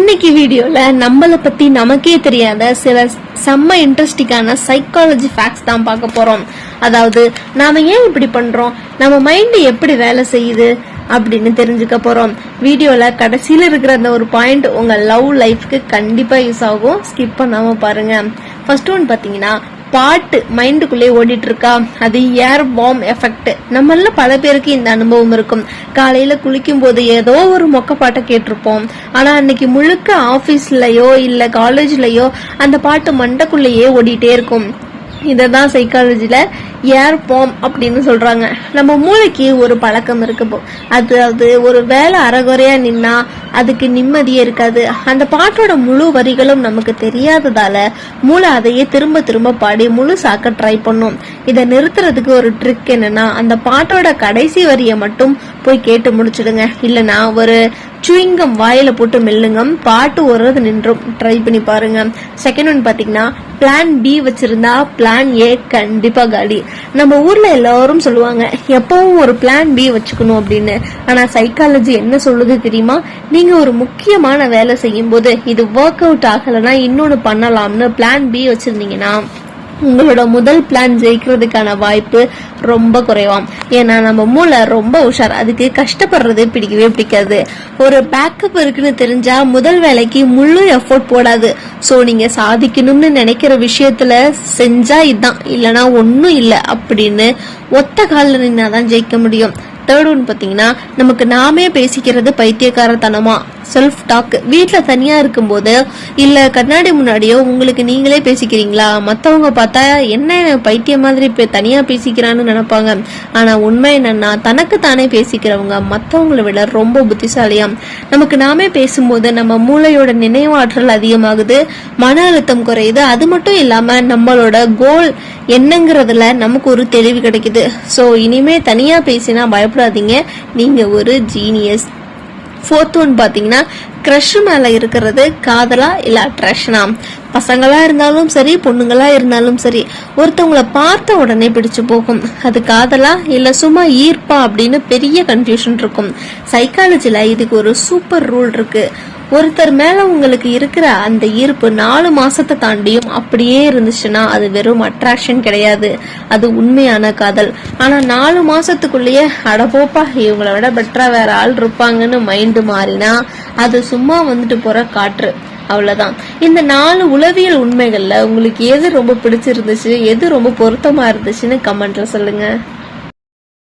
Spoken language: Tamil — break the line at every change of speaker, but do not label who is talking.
இன்னைக்கு வீடியோல நம்மள பத்தி நமக்கே தெரியாத சில செம்ம இன்ட்ரெஸ்டிங்கான சைக்காலஜி ஃபேக்ட்ஸ் தான் பார்க்க போறோம். அதாவது நாம ஏன் இப்படி பண்றோம், நம்ம மைண்ட் எப்படி வேலை செய்யுது அப்படின்னு தெரிஞ்சுக்க போறோம். வீடியோல கடைசியில இருக்கிற அந்த ஒரு பாயிண்ட் உங்க லவ் லைஃப்க்கு கண்டிப்பா யூஸ் ஆகும். ஸ்கிப் பண்ணாம பாருங்க. ஃபர்ஸ்ட் ஒன் பாத்தீங்கன்னா, பாட்டு மைண்டுக்குள்ளே ஓடிட்டு இருக்கா, அது ஏர் பாம் எஃபெக்ட். நம்மள பல பேருக்கு இந்த அனுபவம் இருக்கும். காலையில குளிக்கும் போது ஏதோ ஒரு மொக்க பாட்டை கேட்டிருப்போம். ஆனா அன்னைக்கு முழுக்க ஆபீஸ்லயோ இல்ல காலேஜ்லயோ அந்த பாட்டு மண்டைக்குள்ளேயே ஓடிட்டே இருக்கும். இததான் சைக்காலஜில ஏர் பாம் அப்படின்னு சொல்றாங்க. நம்ம மூளைக்கு ஒரு பழக்கம் இருக்கு. அதாவது ஒரு வேலை அறகுறையா நின்னா அதுக்கு நிம்மதியே இருக்காது. அந்த பாட்டோட முழு வரிகளும் நமக்கு தெரியாததால மூளை அதையே திரும்ப திரும்ப பாடி முழு சாக்க ட்ரை பண்ணும். இதை நிறுத்துறதுக்கு ஒரு ட்ரிக் என்னன்னா, அந்த பாட்டோட கடைசி வரிய மட்டும் போய் கேட்டு முடிச்சிடுங்க. இல்லனா ஒரு சுவிங்கம் வாயில போட்டு மெல்லுங்க, பாட்டு ஓடுறது நின்றும். ட்ரை பண்ணி பாருங்க. செகண்ட் ஒன் பாத்தீங்கன்னா, பிளான் பி வச்சிருந்தா பிளான் ஏ கண்டிப்பா காலி. நம்ம ஊர்ல எல்லாரும் சொல்லுவாங்க எப்பவும் ஒரு பிளான் பி வச்சுக்கணும் அப்படின்னு. ஆனா சைக்காலஜி என்ன சொல்லுது தெரியுமா? நீங்க ஒரு முக்கியமான வேலை செய்யும் போது இது ஒர்க் அவுட் ஆகலைன்னா இன்னொன்னு பண்ணலாம்னு பிளான் பி வச்சிருந்தீங்கன்னா உங்களோட முதல் பிளான் ஜெயிக்கிறதுக்கான வாய்ப்பு ரொம்ப குறைவாம். ஏன்னா நம்ம மூளை ரொம்ப உஷார், அதுக்கு கஷ்டப்படுறது பிடிக்கவே பிடிக்காது. ஒரு பேக்கப் இருக்குன்னு தெரிஞ்சா முதல் வேலைக்கு முழு எஃபோர்ட் போடாது. சோ நீங்க சாதிக்கணும்னு நினைக்கிற விஷயத்துல செஞ்சா இதான், இல்லனா ஒன்னும் இல்ல அப்படின்னு ஒத்த காலில் நின்னாதான் ஜெயிக்க முடியும். தேர்ட் ஒன் பாத்தீங்கன்னா, நமக்கு நாமே பேசிக்கிறது பைத்தியக்காரத்தனமா. Self talk. வீட்டுல தனியா இருக்கும் போது இல்ல கண்ணாடி முன்னாடியோ உங்களுக்கு நீங்களே பேசிக்கிறீங்களா? மத்தவங்க பார்த்தா என்ன பைத்திய மாதிரி தனியா பேசிக்கிறான்னு நினைப்பாங்க. ஆனா உண்மை என்னன்னா, தனக்கு தானே பேசிக்கிறவங்க மத்தவங்களை விட ரொம்ப புத்திசாலியாம். நமக்கு நாமே பேசும்போது நம்ம மூளையோட நினைவாற்றல் அதிகமாகுது, மன அழுத்தம் குறையுது. அது மட்டும் இல்லாம நம்மளோட கோல் என்னங்கிறதுல நமக்கு ஒரு தெளிவு கிடைக்குது. சோ இனிமே தனியா பேசினா பயப்படாதீங்க, நீங்க ஒரு ஜீனியஸ். ஃபோர்த் ஒன் பாத்தீங்கன்னா, கிரஷ் மேல இருக்கிறது காதலா இல்ல அட்ராக்ஷனா? பசங்களா இருந்தாலும் சரி பொண்ணுங்களா இருந்தாலும் சரி, ஒருத்தவங்களை பார்த்த உடனே பிடிச்சு போகும். அது காதலா இல்ல சும்மா ஈர்ப்பா அப்படின்னு பெரிய கன்ஃபியூஷன் இருக்கும். சைக்காலஜில இதுக்கு ஒரு சூப்பர் ரூல் இருக்கு. ஒருத்தர் மேல உங்களுக்கு இருக்கிற அந்த ஈர்ப்பு 4 மாசத்தை தாண்டியும் அப்படியே இருந்துச்சுன்னா அது வெறும் அட்ராக்ஷன் கிடையாது, அது உண்மையான காதல். ஆனா 4 மாசத்துக்குள்ளேயே அடப்போப்பா இவங்களை விட பெட்டரா வேற ஆள் இருப்பாங்கன்னு மைண்ட் மாறினா அது சும்மா வந்துட்டு போற காற்று, அவ்வளவுதான். இந்த 4 உளவியல் உண்மைகள்ல உங்களுக்கு எது ரொம்ப பிடிச்சிருந்துச்சு, எது ரொம்ப பொருத்தமா இருந்துச்சுன்னு கமெண்ட்ல சொல்லுங்க.